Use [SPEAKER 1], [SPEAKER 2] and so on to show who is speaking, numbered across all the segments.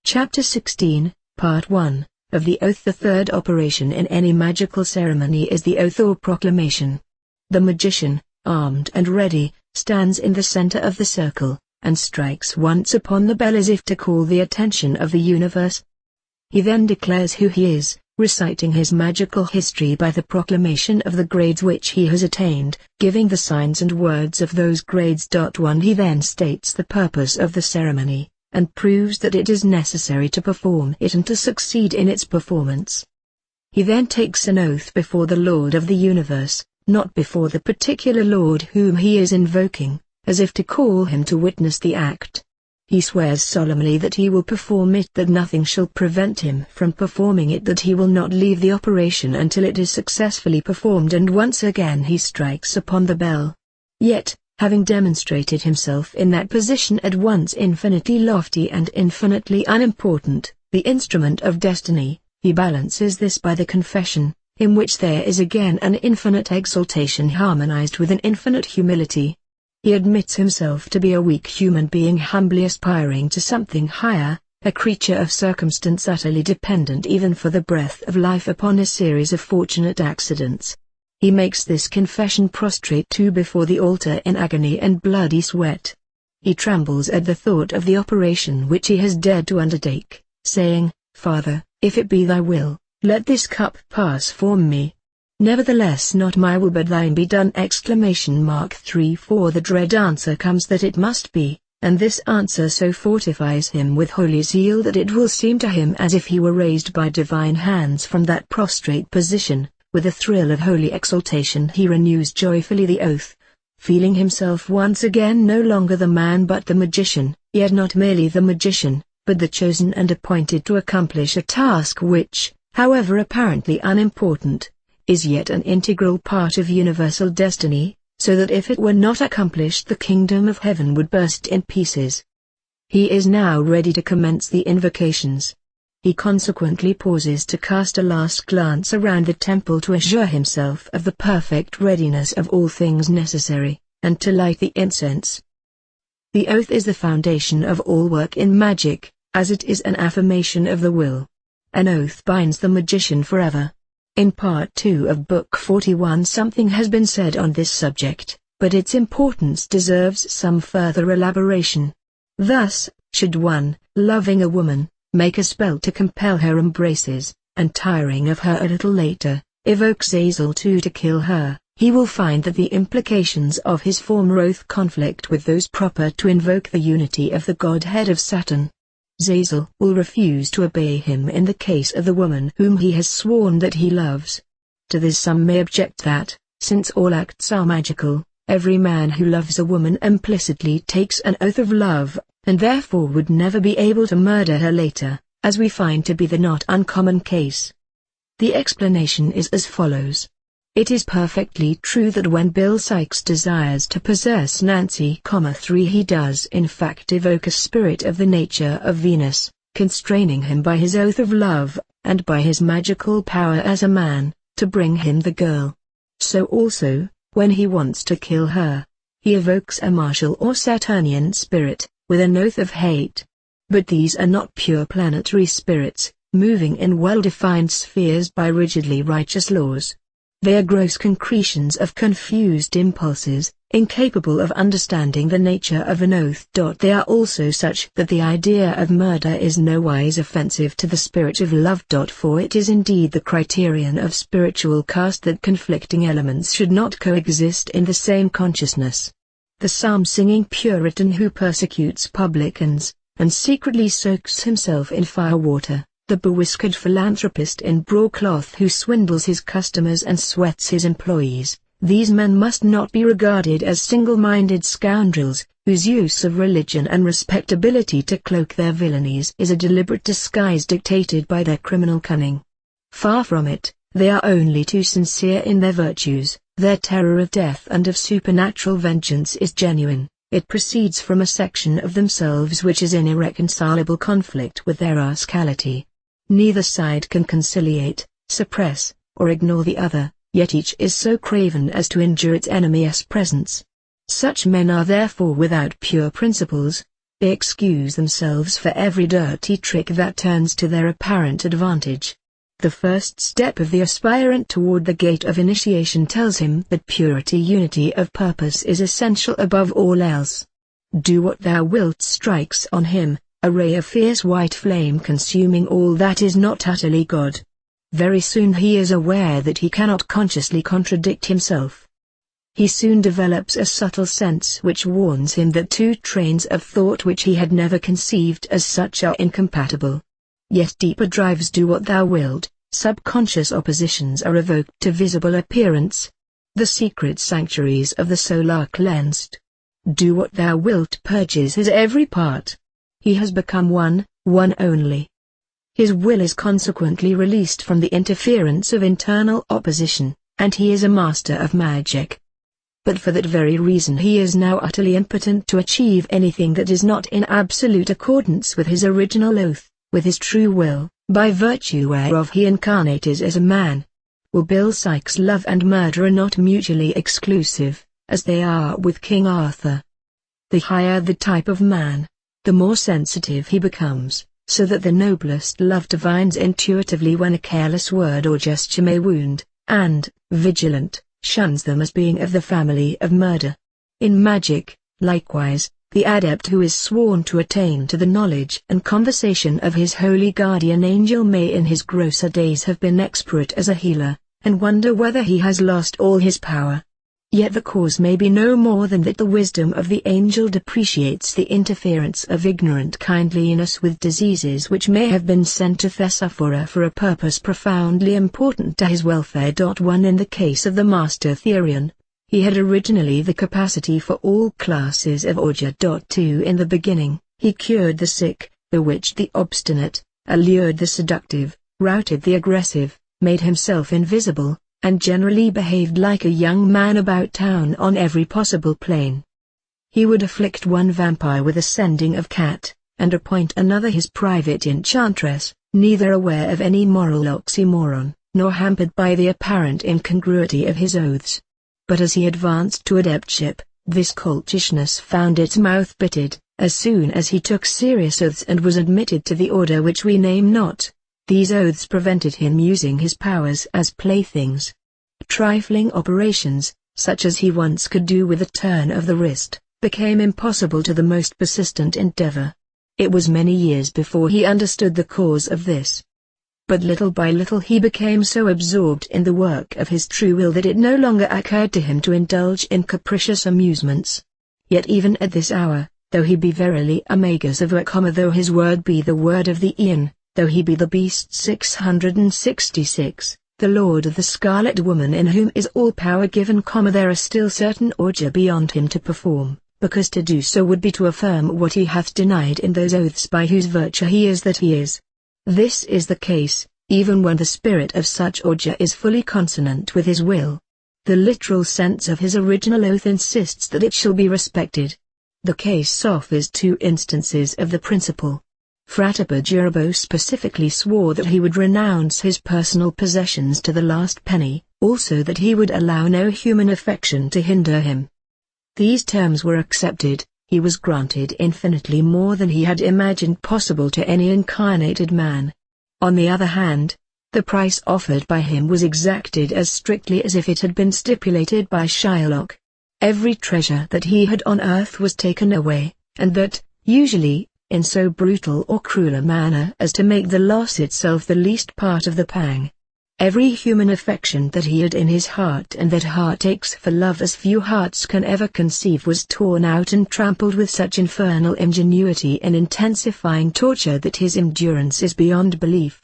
[SPEAKER 1] Chapter 16, Part 1, of the Oath. The third operation in any magical ceremony is the oath or proclamation. The magician, armed and ready, stands in the center of the circle, and strikes once upon the bell as if to call the attention of the universe. He then declares who he is, reciting his magical history by the proclamation of the grades which he has attained, giving the signs and words of those grades. 1. He then states the purpose of the ceremony, and proves that it is necessary to perform it and to succeed in its performance. He then takes an oath before the Lord of the universe, not before the particular Lord whom he is invoking, as if to call him to witness the act. He swears solemnly that he will perform it, that nothing shall prevent him from performing it, that he will not leave the operation until it is successfully performed, and once again he strikes upon the bell. Yet, having demonstrated himself in that position at once infinitely lofty and infinitely unimportant, the instrument of destiny, he balances this by the confession, in which there is again an infinite exaltation harmonized with an infinite humility. He admits himself to be a weak human being humbly aspiring to something higher, a creature of circumstance utterly dependent even for the breath of life upon a series of fortunate accidents. He makes this confession prostrate too before the altar in agony and bloody sweat. He trembles at the thought of the operation which he has dared to undertake, saying, "Father, if it be thy will, let this cup pass from me. Nevertheless not my will but thine be done!" 3. For the dread answer comes that it must be, and this answer so fortifies him with holy zeal that it will seem to him as if he were raised by divine hands from that prostrate position. With a thrill of holy exultation he renews joyfully the oath, feeling himself once again no longer the man but the magician, yet not merely the magician, but the chosen and appointed to accomplish a task which, however apparently unimportant, is yet an integral part of universal destiny, so that if it were not accomplished the kingdom of heaven would burst in pieces. He is now ready to commence the invocations. He consequently pauses to cast a last glance around the temple to assure himself of the perfect readiness of all things necessary, and to light the incense. The oath is the foundation of all work in magic, as it is an affirmation of the will. An oath binds the magician forever. In Part 2 of Book 41 something has been said on this subject, but its importance deserves some further elaboration. Thus, should one, loving a woman, make a spell to compel her embraces, and tiring of her a little later, evoke zeal to kill her, he will find that the implications of his former oath conflict with those proper to invoke the unity of the Godhead of Saturn. Zeal will refuse to obey him in the case of the woman whom he has sworn that he loves. To this some may object that, since all acts are magical, every man who loves a woman implicitly takes an oath of love, and therefore would never be able to murder her later, as we find to be the not uncommon case. The explanation is as follows. It is perfectly true that when Bill Sikes desires to possess Nancy, 3 he does in fact evoke a spirit of the nature of Venus, constraining him by his oath of love, and by his magical power as a man, to bring him the girl. So also, when he wants to kill her, he evokes a martial or Saturnian spirit, with an oath of hate. But these are not pure planetary spirits, moving in well-defined spheres by rigidly righteous laws. They are gross concretions of confused impulses, incapable of understanding the nature of an oath. They are also such that the idea of murder is nowise offensive to the spirit of love. For it is indeed the criterion of spiritual caste that conflicting elements should not coexist in the same consciousness. The psalm-singing Puritan who persecutes publicans, and secretly soaks himself in fire-water, the bewhiskered philanthropist in broadcloth who swindles his customers and sweats his employees, these men must not be regarded as single-minded scoundrels, whose use of religion and respectability to cloak their villainies is a deliberate disguise dictated by their criminal cunning. Far from it, they are only too sincere in their virtues. Their terror of death and of supernatural vengeance is genuine. It proceeds from a section of themselves which is in irreconcilable conflict with their rascality. Neither side can conciliate, suppress, or ignore the other, yet each is so craven as to endure its enemy's presence. Such men are therefore without pure principles, they excuse themselves for every dirty trick that turns to their apparent advantage. The first step of the aspirant toward the gate of initiation tells him that purity, unity of purpose is essential above all else. Do what thou wilt strikes on him, a ray of fierce white flame consuming all that is not utterly God. Very soon he is aware that he cannot consciously contradict himself. He soon develops a subtle sense which warns him that two trains of thought which he had never conceived as such are incompatible. Yet deeper drives do what thou wilt, subconscious oppositions are evoked to visible appearance. The secret sanctuaries of the soul are cleansed. Do what thou wilt purges his every part. He has become one only. His will is consequently released from the interference of internal opposition, and he is a master of magic. But for that very reason he is now utterly impotent to achieve anything that is not in absolute accordance with his original oath, with his true will, by virtue whereof he incarnated as a man. Will Sykes' love and murder are not mutually exclusive, as they are with King Arthur. The higher the type of man, the more sensitive he becomes, so that the noblest love divines intuitively when a careless word or gesture may wound, and, vigilant, shuns them as being of the family of murder. In magic, likewise, the adept who is sworn to attain to the knowledge and conversation of his holy guardian angel may in his grosser days have been expert as a healer, and wonder whether he has lost all his power. Yet the cause may be no more than that the wisdom of the angel depreciates the interference of ignorant kindliness with diseases which may have been sent to Thesaphora for a purpose profoundly important to his welfare. 1 In the case of the Master Therion, he had originally the capacity for all classes of orgia. 2 In the beginning, he cured the sick, bewitched the obstinate, allured the seductive, routed the aggressive, made himself invisible, and generally behaved like a young man about town on every possible plane. He would afflict one vampire with a sending of cat, and appoint another his private enchantress, neither aware of any moral oxymoron, nor hampered by the apparent incongruity of his oaths. But as he advanced to adeptship, this coltishness found its mouth bitted, as soon as he took serious oaths and was admitted to the order which we name not. These oaths prevented him using his powers as playthings. Trifling operations, such as he once could do with a turn of the wrist, became impossible to the most persistent endeavor. It was many years before he understood the cause of this. But little by little he became so absorbed in the work of his true will that it no longer occurred to him to indulge in capricious amusements. Yet even at this hour, though he be verily a Magus of Wakama, though his word be the word of the Aeon, though he be the beast 666, the lord of the Scarlet Woman in whom is all power given, there are still certain orgia beyond him to perform, because to do so would be to affirm what he hath denied in those oaths by whose virtue he is that he is. This is the case, even when the spirit of such orgia is fully consonant with his will. The literal sense of his original oath insists that it shall be respected. The case offers two instances of the principle. Frater Perdurabo specifically swore that he would renounce his personal possessions to the last penny, also that he would allow no human affection to hinder him. These terms were accepted. He was granted infinitely more than he had imagined possible to any incarnated man. On the other hand, the price offered by him was exacted as strictly as if it had been stipulated by Shylock. Every treasure that he had on earth was taken away, and that, usually, in so brutal or cruel a manner as to make the loss itself the least part of the pang. Every human affection that he had in his heart and that heart aches for love as few hearts can ever conceive was torn out and trampled with such infernal ingenuity in intensifying torture that his endurance is beyond belief.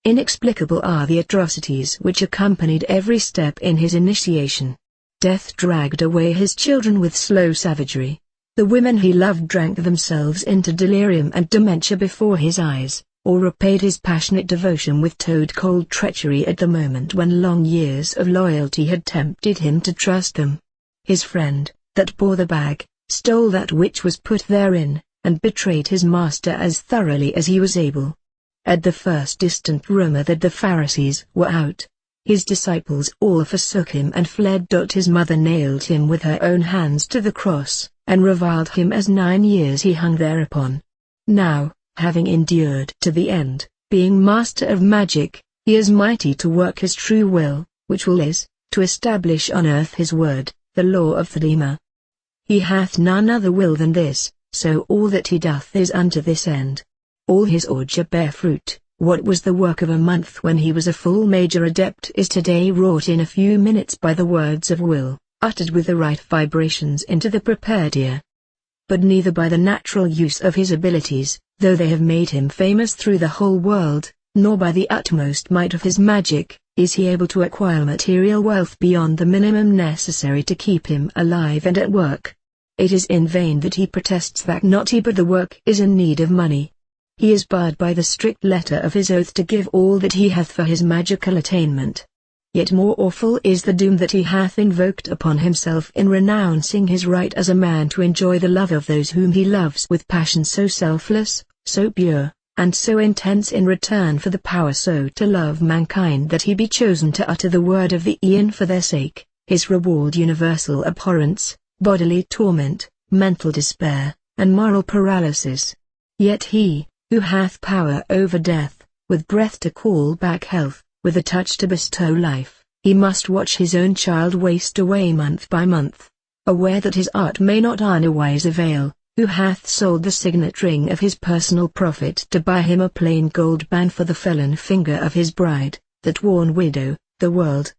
[SPEAKER 1] Inexplicable are the atrocities which accompanied every step in his initiation. Death dragged away his children with slow savagery. The women he loved drank themselves into delirium and dementia before his eyes, or repaid his passionate devotion with toad-cold treachery at the moment when long years of loyalty had tempted him to trust them. His friend, that bore the bag, stole that which was put therein, and betrayed his master as thoroughly as he was able. At the first distant rumor that the Pharisees were out, his disciples all forsook him and fled. His mother nailed him with her own hands to the cross, and reviled him as 9 years he hung thereupon. Now, having endured to the end, being master of magic, he is mighty to work his true will, which will is, to establish on earth his word, the law of Thelema. He hath none other will than this, so all that he doth is unto this end. All his orgia bear fruit. What was the work of a month when he was a full major adept is today wrought in a few minutes by the words of will, uttered with the right vibrations into the prepared ear. But neither by the natural use of his abilities, though they have made him famous through the whole world, nor by the utmost might of his magic, is he able to acquire material wealth beyond the minimum necessary to keep him alive and at work. It is in vain that he protests that not he but the work is in need of money. He is barred by the strict letter of his oath to give all that he hath for his magical attainment. Yet more awful is the doom that he hath invoked upon himself in renouncing his right as a man to enjoy the love of those whom he loves with passion so selfless, so pure, and so intense in return for the power so to love mankind that he be chosen to utter the word of the Aeon for their sake, his reward universal abhorrence, bodily torment, mental despair, and moral paralysis. Yet he, who hath power over death, with breath to call back health, with a touch to bestow life, he must watch his own child waste away month by month, aware that his art may not unwise avail, who hath sold the signet ring of his personal profit to buy him a plain gold band for the felon finger of his bride, that worn widow, the world,